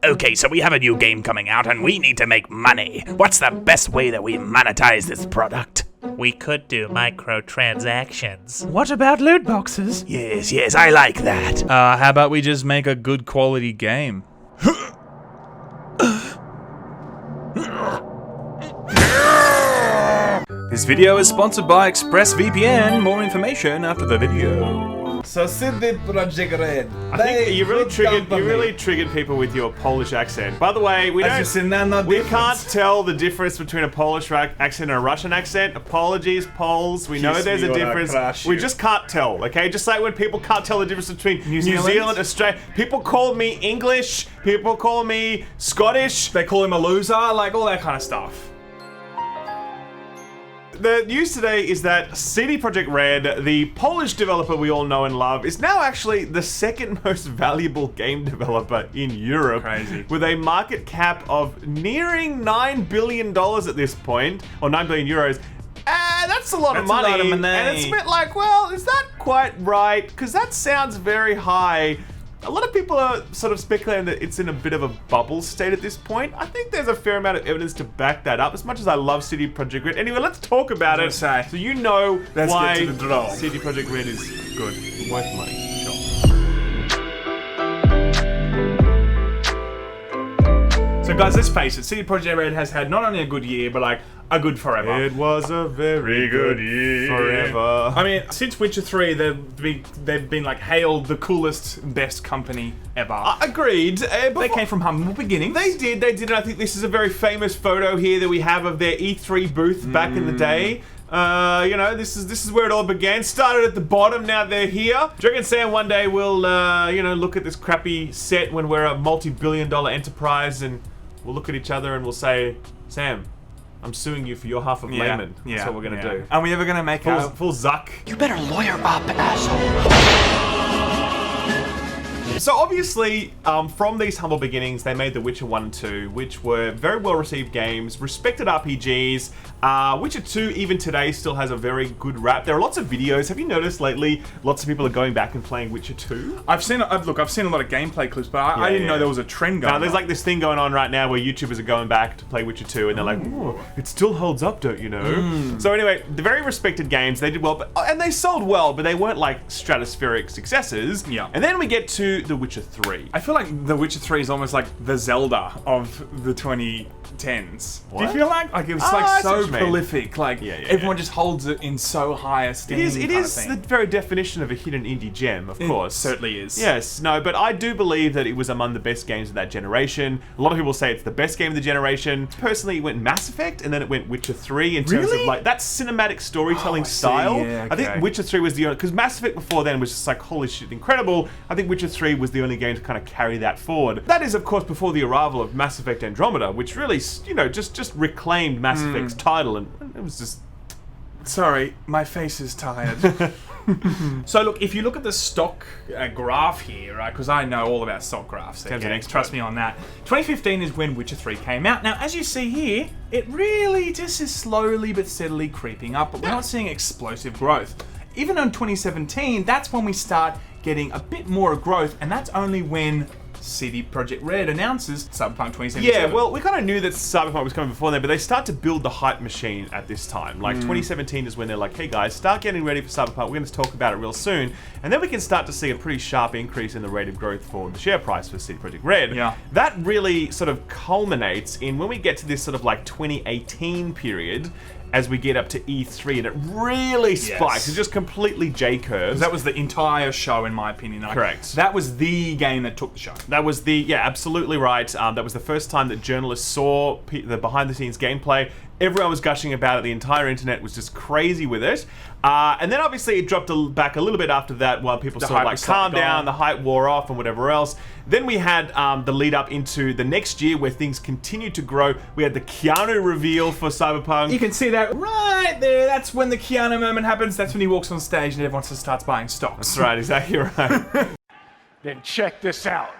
Okay, so we have a new game coming out and we need to make money. What's the best way that we monetize this product? We could do microtransactions. What about loot boxes? Yes, I like that. How about we just make a good quality game? This video is sponsored by ExpressVPN. More information after the video. So CD Projekt Red. I think you really triggered people with your Polish accent. By the way, we can't tell the difference between a Polish accent and a Russian accent. Apologies, Poles. We know there's a difference. We just can't tell, okay? Just like when people can't tell the difference between New Zealand, Australia. People call me English. People call me Scottish. They call him a loser, like all that kind of stuff. The news today is that CD Projekt Red, the Polish developer we all know and love, is now actually the second most valuable game developer in Europe. Crazy. With a market cap of nearing $9 billion at this point, or 9 billion euros. That's a lot of money. And it's a bit like, well, is that quite right? Because that sounds very high. A lot of people are sort of speculating that it's in a bit of a bubble state at this point. I think there's a fair amount of evidence to back that up, as much as I love CD Projekt Red. Anyway, let's talk about it. So you know why CD Projekt Red is good. Worth money. So guys, let's face it, CD Projekt Red has had not only a good year, but like a good forever. It was a very good year. Forever. I mean, since Witcher 3, they've been like hailed the coolest, best company ever. Agreed. They came from humble beginnings. They did, and I think this is a very famous photo here that we have of their E3 booth back in the day. You know, this is where it all began. Started at the bottom, now they're here. Do you reckon, Sam, one day we'll, you know, look at this crappy set when we're a multi-billion-dollar enterprise and we'll look at each other and we'll say, Sam, I'm suing you for your half of Laymen. That's what we're gonna do. Are we ever gonna make full Zuck? You better lawyer up, asshole. So obviously, from these humble beginnings, they made The Witcher 1 and 2, which were very well-received games, respected RPGs. Witcher 2, even today, still has a very good rap. There are lots of videos. Have you noticed lately, lots of people are going back and playing Witcher 2? I've seen a lot of gameplay clips, but I didn't know there was a trend going on. There's like this thing going on right now where YouTubers are going back to play Witcher 2, and they're like, oh, it still holds up, don't you know? So anyway, the very respected games, they did well, and they sold well, but they weren't like stratospheric successes. Yeah. And then we get to The Witcher 3. I feel like The Witcher 3 is almost like the Zelda of the 2010s. What? Do you feel like? Like it was like so prolific. Like everyone just holds it in so high esteem. It is the very definition of a hidden indie gem, of course. It certainly is. Yes, no, but I do believe that it was among the best games of that generation. A lot of people say it's the best game of the generation. Personally, it went Mass Effect and then it went Witcher 3 in terms of like that cinematic storytelling style. Yeah, I think Witcher 3 was the only, because Mass Effect before then was just like, holy shit, incredible. I think Witcher 3 was the only game to kind of carry that forward. That is, of course, before the arrival of Mass Effect Andromeda, which really, you know, just reclaimed Mass Effect's title, and it was just... Sorry, my face is tired. So look, if you look at the stock graph here, right, because I know all about stock graphs, trust me on that. 2015 is when Witcher 3 came out. Now, as you see here, it really just is slowly but steadily creeping up, but we're not seeing explosive growth. Even in 2017, that's when we start getting a bit more growth, and that's only when CD Projekt Red announces Cyberpunk 2077. Yeah, well, we kind of knew that Cyberpunk was coming before then, but they start to build the hype machine at this time. Like, 2017 is when they're like, hey guys, start getting ready for Cyberpunk, we're going to talk about it real soon, and then we can start to see a pretty sharp increase in the rate of growth for the share price for CD Projekt Red. Yeah. That really sort of culminates in when we get to this sort of like 2018 period, as we get up to E3, and it really spikes. It's just completely J-curves. That was the entire show, in my opinion. Correct. That was the game that took the show. That was absolutely right. That was the first time that journalists saw the behind-the-scenes gameplay. Everyone was gushing about it. The entire internet was just crazy with it. And then obviously it dropped back a little bit after that while people sort of like calmed down, the hype wore off and whatever else. Then we had the lead up into the next year where things continued to grow. We had the Keanu reveal for Cyberpunk. You can see that right there. That's when the Keanu moment happens. That's when he walks on stage and everyone just starts buying stocks. That's right, exactly right. Then check this out.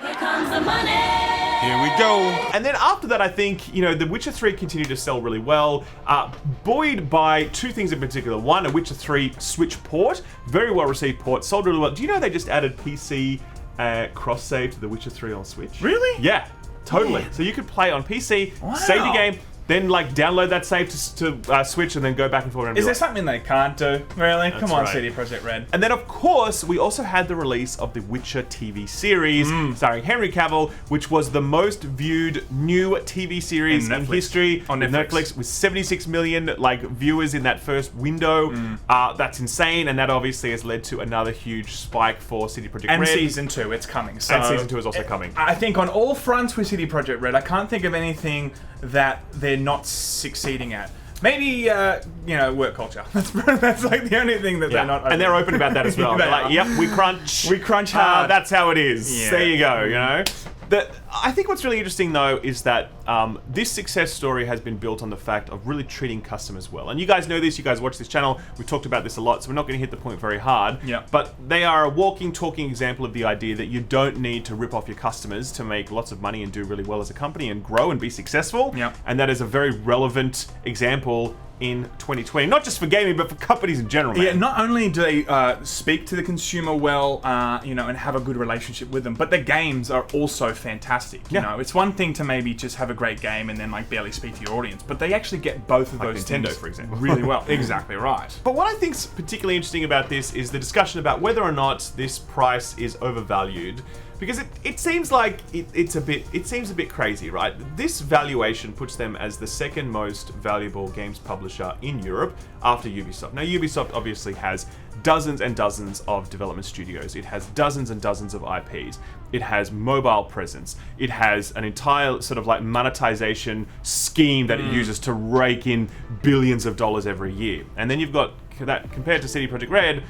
Here comes the money. Here we go. And then after that, I think, you know, The Witcher 3 continued to sell really well, buoyed by two things in particular. One, a Witcher 3 Switch port, very well received port, sold really well. Do you know they just added PC cross save to The Witcher 3 on Switch. Really? Yeah, totally. So you could play on PC, save your game, then like download that save to Switch, and then go back and forth. Is there something they can't do? Really? Come on, right. CD Projekt Red. And then, of course, we also had the release of the Witcher TV series, starring Henry Cavill, which was the most viewed new TV series in history on Netflix, with 76 million viewers in that first window. That's insane, and that obviously has led to another huge spike for CD Projekt Red. And Season 2, it's coming. So and Season 2 is also coming. I think on all fronts with CD Projekt Red, I can't think of anything that they're not succeeding at. Maybe, work culture. That's like the only thing that they're not open. And they're open about that as well. They're like, yep, we crunch. We crunch hard. That's how it is. Yeah. There you go, you know? I think what's really interesting, though, is that this success story has been built on the fact of really treating customers well. And you guys know this, you guys watch this channel, we talked about this a lot, so we're not going to hit the point very hard. Yeah. But they are a walking, talking example of the idea that you don't need to rip off your customers to make lots of money and do really well as a company and grow and be successful. Yeah. And that is a very relevant example in 2020, not just for gaming, but for companies in general, man. Yeah, not only do they speak to the consumer well, and have a good relationship with them, but their games are also fantastic. You know, it's one thing to maybe just have a great game and then like barely speak to your audience, but they actually get both of those Nintendo, things for example. really well. Exactly right. But what I think's particularly interesting about this is the discussion about whether or not this price is overvalued. Because it seems like it seems a bit crazy, right? This valuation puts them as the second most valuable games publisher in Europe after Ubisoft. Now, Ubisoft obviously has dozens and dozens of development studios. It has dozens and dozens of IPs. It has mobile presence. It has an entire sort of like monetization scheme that it uses to rake in billions of dollars every year. And then you've got that compared to CD Projekt Red.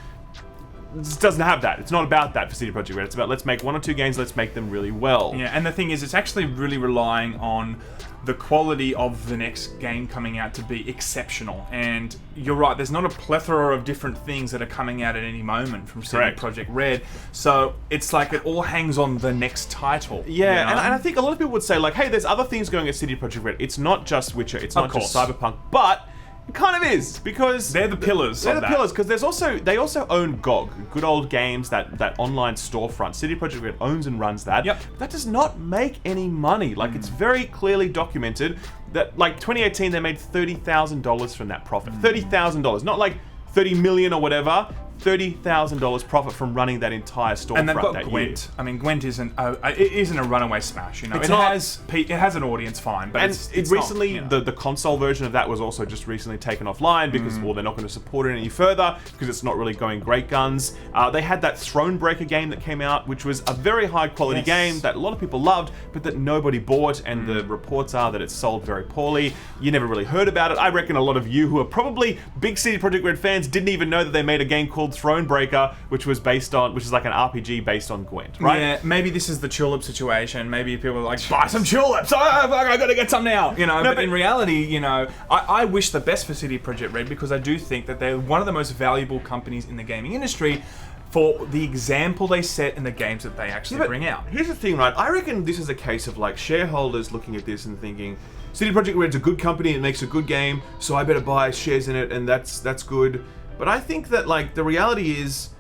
It doesn't have that. It's not about that for CD Projekt Red. It's about let's make 1 or 2 games, let's make them really well. Yeah, and the thing is, it's actually really relying on the quality of the next game coming out to be exceptional. And you're right, there's not a plethora of different things that are coming out at any moment from CD Projekt Red. So it's like it all hangs on the next title. Yeah, you know? and I think a lot of people would say like, hey, there's other things going at CD Projekt Red. It's not just Witcher, it's not just Cyberpunk, but it kind of is, because they're the pillars. They're the pillars, because they also own GOG, Good Old Games, that online storefront. CD Projekt Red owns and runs that. Yep. That does not make any money. Like, it's very clearly documented that, like, 2018 they made $30,000 from that profit. $30,000, not like 30 million or whatever. $30,000 profit from running that entire storefront. And they've got that Gwent. year. I mean, Gwent isn't a runaway smash. You know, It's it not. has an audience, fine, but And it's recently, not, you know. the console version of that was also just recently taken offline because, well, they're not going to support it any further because it's not really going great guns. They had that Thronebreaker game that came out, which was a very high quality game that a lot of people loved, but that nobody bought, and the reports are that it sold very poorly. You never really heard about it. I reckon a lot of you who are probably big CD Projekt Red fans didn't even know that they made a game called Thronebreaker, which is like an RPG based on Gwent, right? Yeah, maybe this is the tulip situation. Maybe people are like, buy some tulips. Oh, I gotta get some now. You know, but in reality, you know, I wish the best for CD Projekt Red because I do think that they're one of the most valuable companies in the gaming industry for the example they set in the games that they actually bring out. Here's the thing, right? I reckon this is a case of like shareholders looking at this and thinking, CD Projekt Red's a good company, it makes a good game, so I better buy shares in it, and that's good. But I think that like the reality is,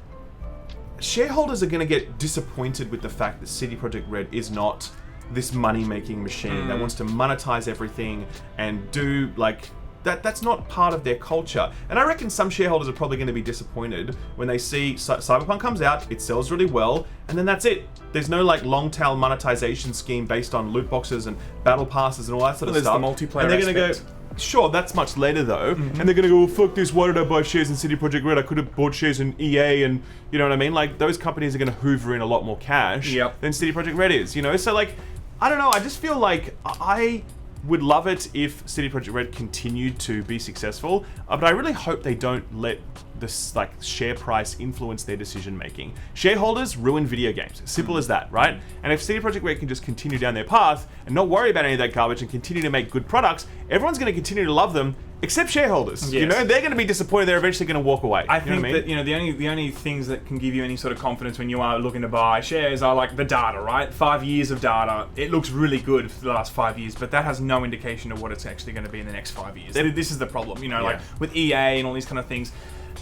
shareholders are going to get disappointed with the fact that CD Projekt Red is not this money-making machine that wants to monetize everything and do like that's not part of their culture. And I reckon some shareholders are probably going to be disappointed when they see Cyberpunk comes out, it sells really well, and then that's it. There's no like long-tail monetization scheme based on loot boxes and battle passes and all that sort of stuff. There's the multiplayer and they're going to aspect. go, sure, that's much later though, and they're gonna go, well, fuck this, why did I buy shares in CD Projekt Red? I could have bought shares in EA, and you know what I mean? Like, those companies are gonna hoover in a lot more cash than CD Projekt Red is, you know? So like, I don't know, I just feel like I would love it if CD Projekt Red continued to be successful, but I really hope they don't let this like share price influence their decision making. Shareholders ruin video games. Simple as that, right? And if CD Projekt Red can just continue down their path and not worry about any of that garbage and continue to make good products, everyone's going to continue to love them, except shareholders. Yes. You know, they're going to be disappointed. They're eventually going to walk away. I think that, you know, the only things that can give you any sort of confidence when you are looking to buy shares are like the data, right? 5 years of data. It looks really good for the last 5 years, but that has no indication of what it's actually going to be in the next 5 years. This is the problem, you know, like with EA and all these kind of things.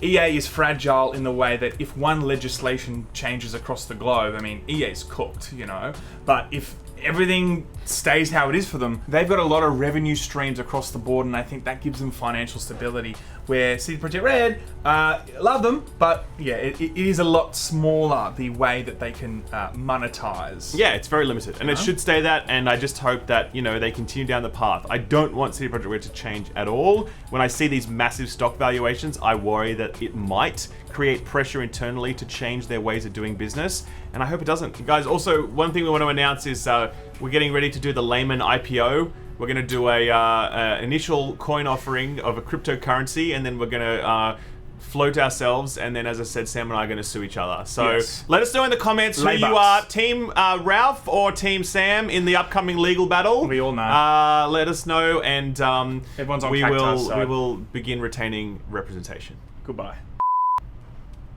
EA is fragile in the way that if one legislation changes across the globe, I mean, EA's cooked, you know? But if everything stays how it is for them, they've got a lot of revenue streams across the board, and I think that gives them financial stability. Where CD Projekt Red, love them, but yeah, it is a lot smaller, the way that they can monetize. Yeah, it's very limited, and it should stay that, and I just hope that, you know, they continue down the path. I don't want CD Projekt Red to change at all. When I see these massive stock valuations, I worry that it might create pressure internally to change their ways of doing business, and I hope it doesn't. Guys, also, one thing we want to announce is we're getting ready to do the Laymen IPO. We're going to do a initial coin offering of a cryptocurrency, and then we're going to float ourselves, and then, as I said, Sam and I are going to sue each other. So let us know in the comments who you are, Team Ralph or Team Sam, in the upcoming legal battle. We all know. Let us know, and everyone's on we Cactus, will begin retaining representation. Goodbye.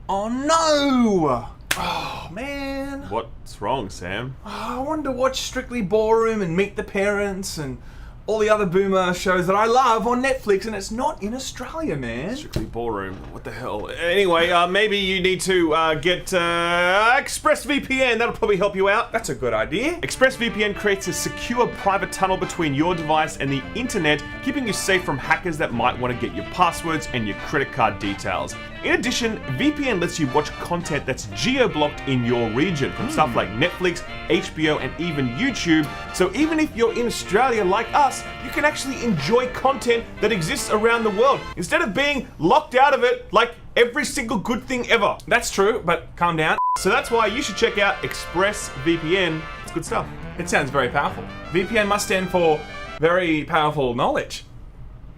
Oh no! Oh man! What's wrong, Sam? I wanted to watch Strictly Ballroom and Meet the Parents and all the other boomer shows that I love on Netflix, and it's not in Australia, man. Strictly Ballroom. What the hell? Anyway, maybe you need to get ExpressVPN. That'll probably help you out. That's a good idea. ExpressVPN creates a secure private tunnel between your device and the internet, keeping you safe from hackers that might want to get your passwords and your credit card details. In addition, VPN lets you watch content that's geo-blocked in your region, from stuff like Netflix, HBO, and even YouTube. So even if you're in Australia like us, you can actually enjoy content that exists around the world, instead of being locked out of it like every single good thing ever. That's true, but calm down. So that's why you should check out ExpressVPN. It's good stuff. It sounds very powerful. VPN must stand for very powerful knowledge.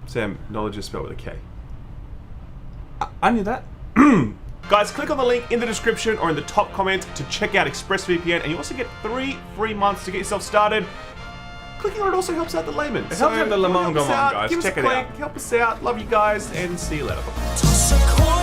Sam, knowledge is spelled with a K. I knew that. Guys, click on the link in the description or in the top comment to check out ExpressVPN, and you also get 3 free months to get yourself started. Clicking on it also helps out the Laymen. It helps out the Lamon Gamon, guys. Give us Check a it click, out. help us out. Love you guys, and see you later. Toss a coin.